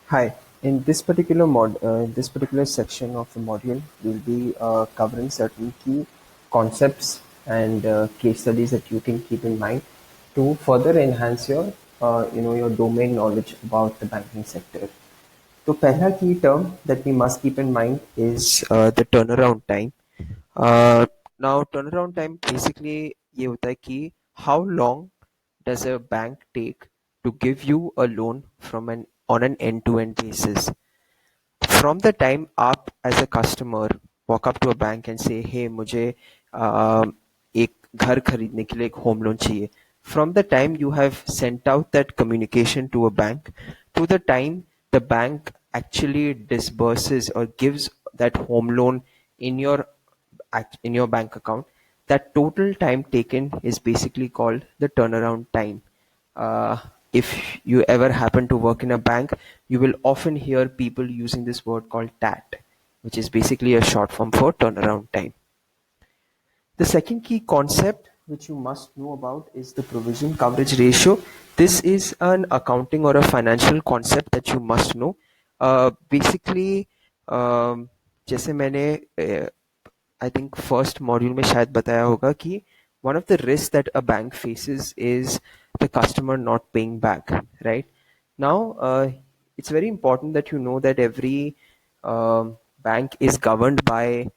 Hi. In this particular section of the module, we'll be covering certain key concepts and case studies that you can keep in mind to further enhance your domain knowledge about the banking sector. तो पहला key term that we must keep in mind is the turnaround time. Uh, Now turnaround time basically ये होता है कि how long does a bank take to give you a loan from an on an end-to-end basis? From the time आप as a customer walk up to a bank and say, hey, मुझे एक घर खरीदने के लिए एक home loan चाहिए. From the time you have sent out that communication to a bank to the time the bank actually disburses or gives that home loan in your bank account, that total time taken is basically called the turnaround time. Uh, if you ever happen to work in a bank, you will often hear people using this word called TAT, which is basically a short form for turnaround time. The second key concept which you must know about is the provision coverage ratio. This is an accounting or a financial concept that you must know. Basically, जैसे मैंने I think first module में शायद बताया होगा कि one of the risks that a bank faces is the customer not paying back, right? Now, it's very important that you know that every bank is governed by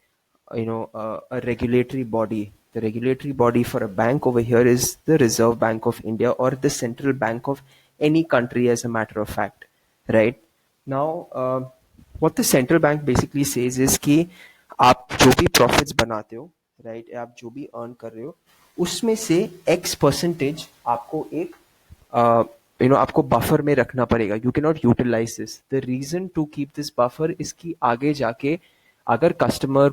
a regulatory body. The regulatory body for a bank over here is the Reserve Bank of India or the central bank of any country, as a matter of fact, right? Now, what the central bank basically says is कि आप जो भी profits बनाते हो, right, आप जो भी earn कर रहे हो, उसमें से X percentage आपको एक आपको बफर में रखना पड़ेगा. You can not utilise this. The reason to keep this buffer is कि आगे जाके अगर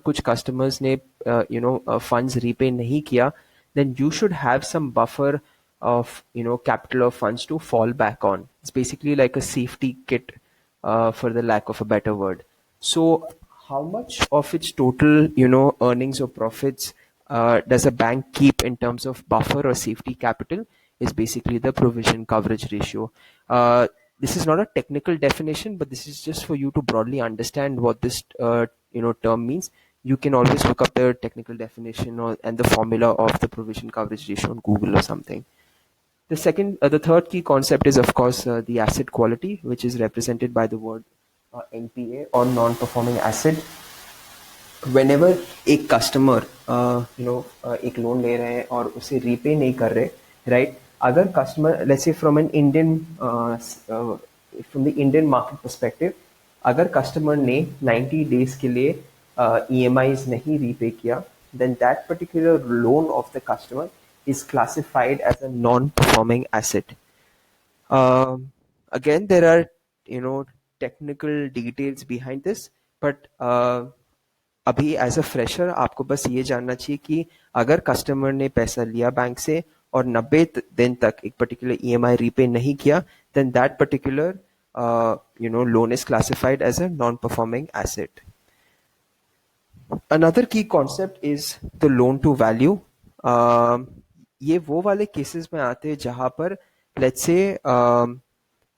कुछ कस्टमर्स ने फंड्स रीपे नहीं किया, then you should have some buffer of capital or funds to fall back on. It's basically like a safety kit, for the lack of a better word. So how much of its total earnings or profits does a bank keep in terms of buffer or safety capital is basically the provision coverage ratio. This is not a technical definition, but this is just for you to broadly understand what this term means. You can always look up the technical definition and the formula of the provision coverage ratio on Google or something. The third key concept is, of course, the asset quality, which is represented by the word NPA or non-performing asset. Whenever एक customer एक loan ले रहे हैं और उसे repay नहीं कर रहे, राइट? अगर customer, let's say from the Indian market perspective, अगर कस्टमर ने 90 डेज के लिए EMIs नहीं रीपे किया, then that particular loan of the customer is classified as a non-performing asset. Again, there are technical details behind this, but अभी as a fresher आपको बस ये जानना चाहिए कि अगर कस्टमर ने पैसा लिया बैंक से और 90 दिन तक एक पर्टिकुलर EMI रीपे नहीं किया, then that particular loan is classified as a non-performing asset. Another key concept is the loan to value. ये वो वाले केसेस में आते हैं जहां पर लेट्स से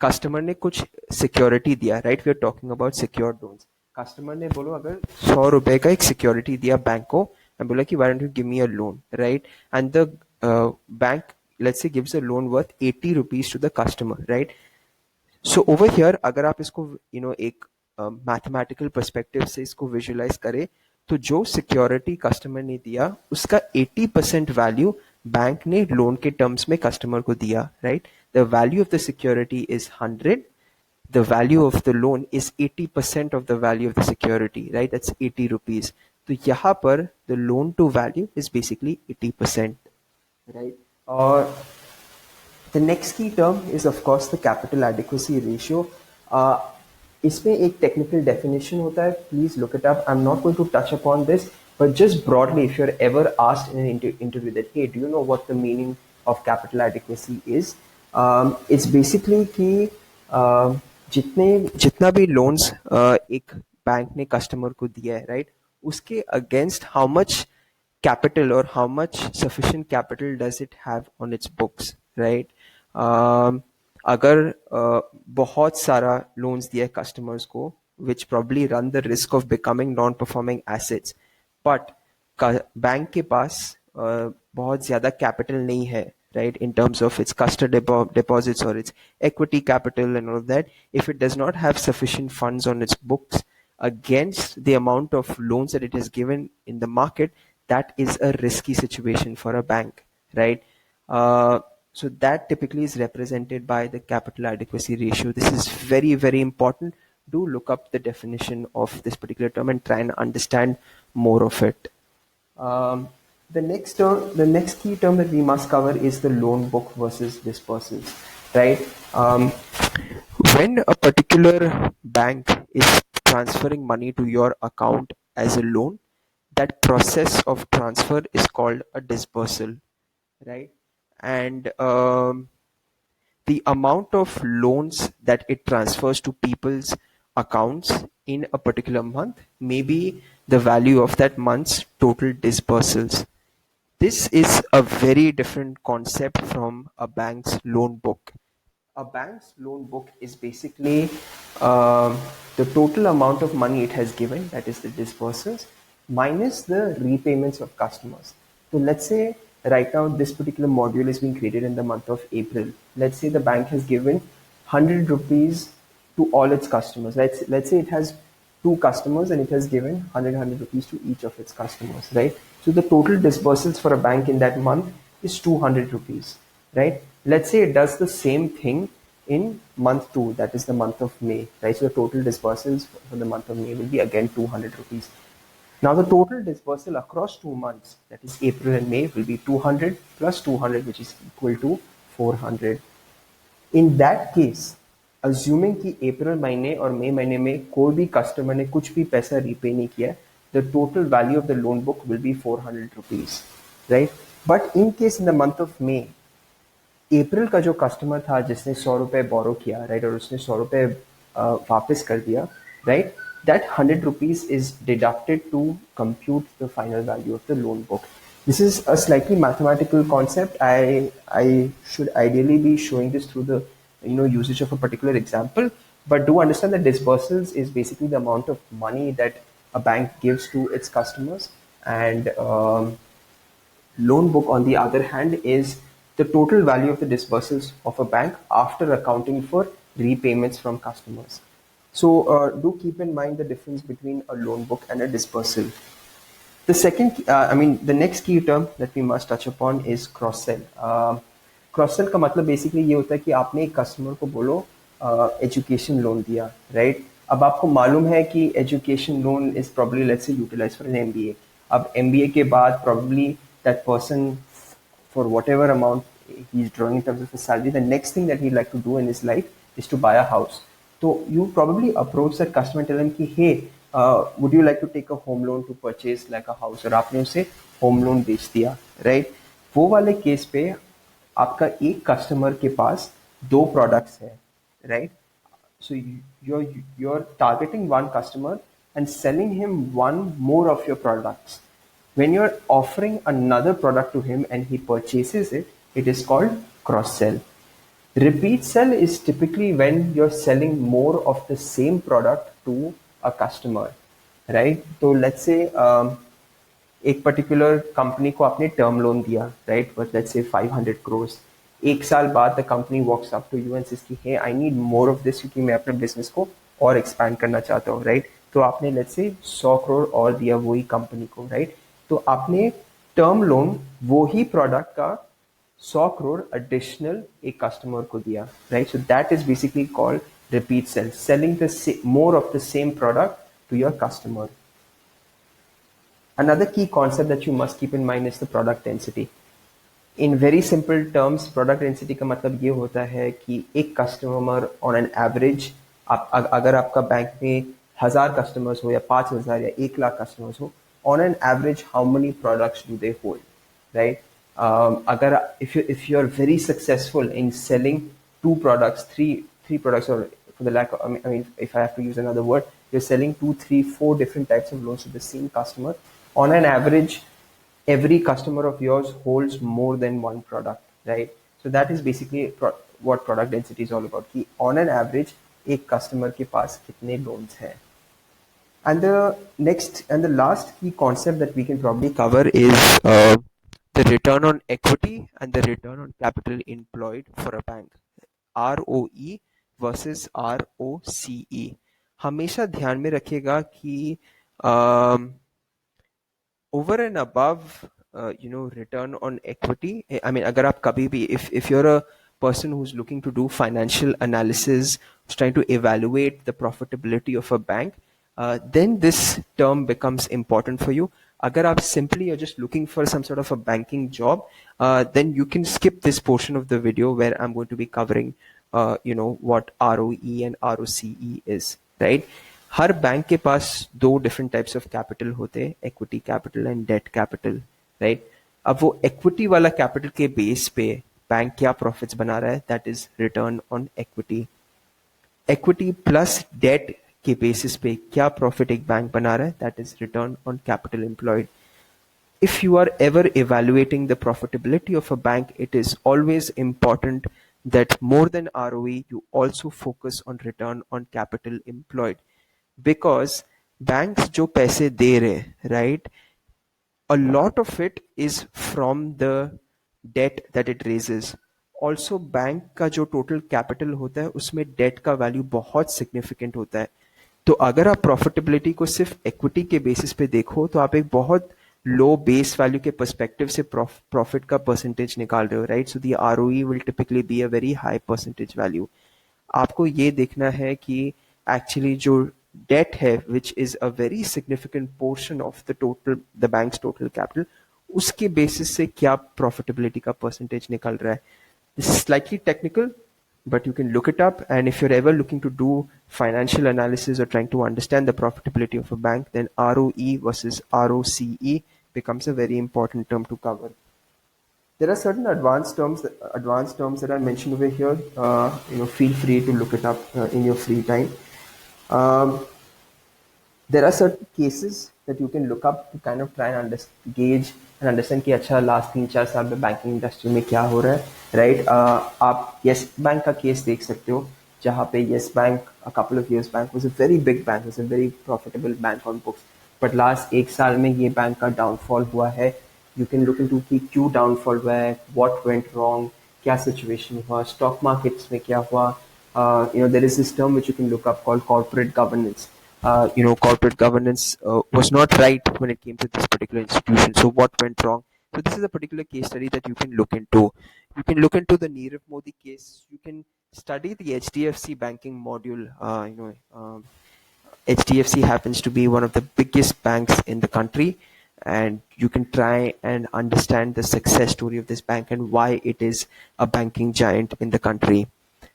कस्टमर ने कुछ सिक्योरिटी दिया, right? We are talking about secured loans. Customer ने बोलो अगर 100 रुपए का एक सिक्योरिटी दिया बैंक को एंड बोला कि why don't you give me a loan, right? And the bank let's say gives a loan worth 80 rupees to the customer, right? So over here अगर आप इसको एक मैथमेटिकल पर्सपेक्टिव से इसको विजुअलाइज करें, तो जो सिक्योरिटी कस्टमर ने दिया उसका 80% वैल्यू बैंक ने लोन के टर्म्स में कस्टमर को दिया, right? The value of the security is 100, the value of the loan is 80% of the value of the security, right? That's 80 rupees. तो यहाँ पर the loan to value is basically 80%, right? और the next key term is of course the capital adequacy ratio. Uh, इसमें एक technical definition होता है. Please look it up. I'm not going to touch upon this, but just broadly, if you're ever asked in an interview that, hey, do you know what the meaning of capital adequacy is? It's basically कि जितना भी loans एक bank ने customer को दिया है, right, उसके against how much capital or how much sufficient capital does it have on its books, right? अगर बहुत सारा loans दिया है customers को, which probably run the risk of becoming non-performing assets, but bank के पास बहुत ज़्यादा capital नहीं है, right, in terms of its custody deposits or its equity capital and all of that, if it does not have sufficient funds on its books against the amount of loans that it has given in the market, that is a risky situation for a bank, right? So that typically is represented by the capital adequacy ratio. This is very, very important. Do look up the definition of this particular term and try and understand more of it. Um, the next key term that we must cover is the loan book versus dispersals, right? When a particular bank is transferring money to your account as a loan, that process of transfer is called a dispersal, right? And the amount of loans that it transfers to people's accounts in a particular month may be the value of that month's total dispersals. This is a very different concept from a bank's loan book. A bank's loan book is basically the total amount of money it has given, that is the disbursements, minus the repayments of customers. So let's say right now this particular module is being created in the month of April. Let's say the bank has given 100 rupees to all its customers. Let's say it has two customers and it has given 100 rupees to each of its customers, right? So the total disbursements for a bank in that month is 200 rupees, right? Let's say it does the same thing in month 2, that is the month of May, right? So the total disbursements for the month of May will be again 200 rupees. Now the total disbursal across 2 months, that is April and May, will be 200 plus 200, which is equal to 400. In that case, assuming कि अप्रैल महीने और मई महीने में कोई भी customer ने कुछ भी पैसा रीपे नहीं किया, the total value of the loan book will be 400 rupees, right? But in case in the month of May, अप्रैल का जो कस्टमर था जिसने 100 रुपए बोरो किया, राइट, और उसने 100 रुपए वापस कर दिया, right, that 100 rupees is deducted to compute the final value of the loan book. This is a slightly mathematical concept. I should ideally be showing this through the usage of a particular example, but do understand that disbursals is basically the amount of money that a bank gives to its customers, and loan book, on the other hand, is the total value of the disbursals of a bank after accounting for repayments from customers. So do keep in mind the difference between a loan book and a disbursal. The next key term that we must touch upon is cross sell. Cross sell का मतलब basically ये होता है कि आपने एक customer को बोलो एजुकेशन लोन दिया, राइट? अब आपको मालूम है कि education loan is probably let's say utilise for an MBA. अब एमबीए के बाद probably that person for whatever amount he is drawing in terms of salary, the next thing that he like to do in his life is to buy a house. तो you probably approach that customer, tell him कि hey would you like to take a home loan to purchase like a house, और आपने उसे home loan बेच दिया, right? वो वाले case पे आपका एक कस्टमर के पास दो प्रोडक्ट्स है, right? So you're targeting one customer and selling him one more of your products. When you're offering another product to him and he purchases it, it is called cross sell. Repeat sell is typically when you're selling more of the same product to a customer, right? So let's say एक particular company को आपने term loan दिया, right, but let's say 500 crores. एक साल बाद the company walks up to you and says कि hey I need more of this, क्योंकि मैं अपने बिजनेस को और एक्सपैंड करना चाहता हूँ, राइट? तो आपने लेट्स से 100 crore और दिया वही कंपनी को, राइट? तो आपने टर्म लोन वो ही प्रोडक्ट का 100 crore एडिशनल एक कस्टमर को दिया, right? So that is basically called repeat sale, selling the more of the same product to your customer. Another key concept that you must keep in mind is the product density. In very simple terms, product density का मतलब ये होता है कि एक customer on an average, अगर आपका bank में 1000 कस्टमर्स हो या 5000 या 1 लाख कस्टमर्स हो, on an average how many products do they hold, right? अगर if you're very successful in selling two products, three products, or for the lack of, I mean, if I have to use another word, you're selling 2, 3, 4 different types of loans to the same customer. On an average, every customer of yours holds more than one product, right? So that is basically what product density is all about, कि on an average एक customer के पास कितने loans हैं. And the next and the last key concept that we can probably cover is the return on equity and the return on capital employed for a bank. ROE versus ROCE. हमेशा ध्यान में रखिएगा कि over and above return on equity, I mean agar aap kabhi bhi, if you're a person who's looking to do financial analysis, who's trying to evaluate the profitability of a bank, then this term becomes important for you. Agar aap simply are just looking for some sort of a banking job, then you can skip this portion of the video where I'm going to be covering what ROE and ROCE is, right? Her bank के पास दो different types of capital होते हैं, equity capital and debt capital, right? अब वो equity वाला capital के base पे bank क्या प्रॉफिट्स बना रहा है, that is return on equity. Equity plus debt के बेसिस पे क्या प्रॉफिट एक बैंक बना रहा है, that is return on capital employed. If you are ever evaluating the profitability of a bank, it is always important that more than ROE, you also focus on return on capital employed. Because banks जो पैसे दे रहे, right, a lot of it is from the debt that it raises. Also bank का जो total capital होता है उसमें debt का value बहुत significant होता है. तो अगर आप profitability को सिर्फ equity के basis पे देखो तो आप एक बहुत low base value के perspective से profit का percentage निकाल रहे हो, right? So the ROE will typically be a very high percentage value. आपको ये देखना है कि actually जो debt है, which is a very significant portion of the bank's total capital, उसके basis से क्या profitability का percentage निकल रहा है. This is slightly technical, but you can look it up, and if you're ever looking to do financial analysis or trying to understand the profitability of a bank, then ROE versus ROCE becomes a very important term to cover. There are certain advanced terms that are mentioned over here. Feel free to look it up in your free time. There are certain cases that you can look up to kind of try and gauge and understand कि अच्छा last 3-4 साल में banking industry में क्या हो रहा है, right? आप येस बैंक का केस देख सकते हो, जहाँ पे yes bank a couple of years back was a very big bank, was a very profitable bank on books, but last एक साल में ये बैंक का डाउनफॉल हुआ है. You can look into कि क्यों डाउनफॉल हुआ है, what went wrong, क्या सिचुएशन हुआ, स्टॉक मार्केट्स में क्या हुआ. There is this term which you can look up called corporate governance. Corporate governance was not right when it came to this particular institution. So what went wrong? So this is a particular case study that you can look into. You can look into the Nirav Modi case. You can study the HDFC banking module. HDFC happens to be one of the biggest banks in the country, and you can try and understand the success story of this bank and why it is a banking giant in the country.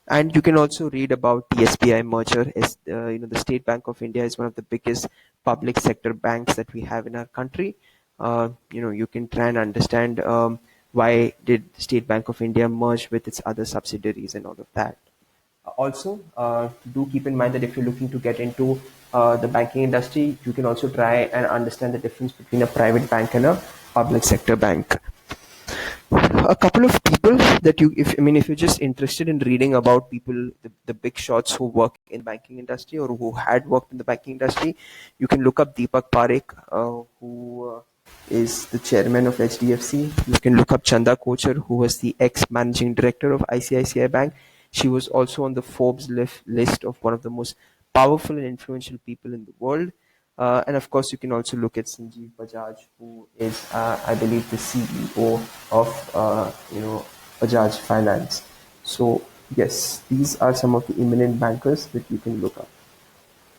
And you can also read about the SBI merger. The State Bank of India is one of the biggest public sector banks that we have in our country. You can try and understand why did State Bank of India merge with its other subsidiaries and all of that. Also, do keep in mind that if you're looking to get into the banking industry, you can also try and understand the difference between a private bank and a public sector bank. A couple of people that if you're just interested in reading about people, the big shots who work in the banking industry or who had worked in the banking industry, you can look up Deepak Parekh, who is the chairman of HDFC. You can look up Chanda Kochar, who was the ex-managing director of ICICI Bank. She was also on the Forbes list of one of the most powerful and influential people in the world. And of course, you can also look at Sanjeev Bajaj, who is, I believe, the CEO of, Bajaj Finance. So yes, these are some of the eminent bankers that you can look up.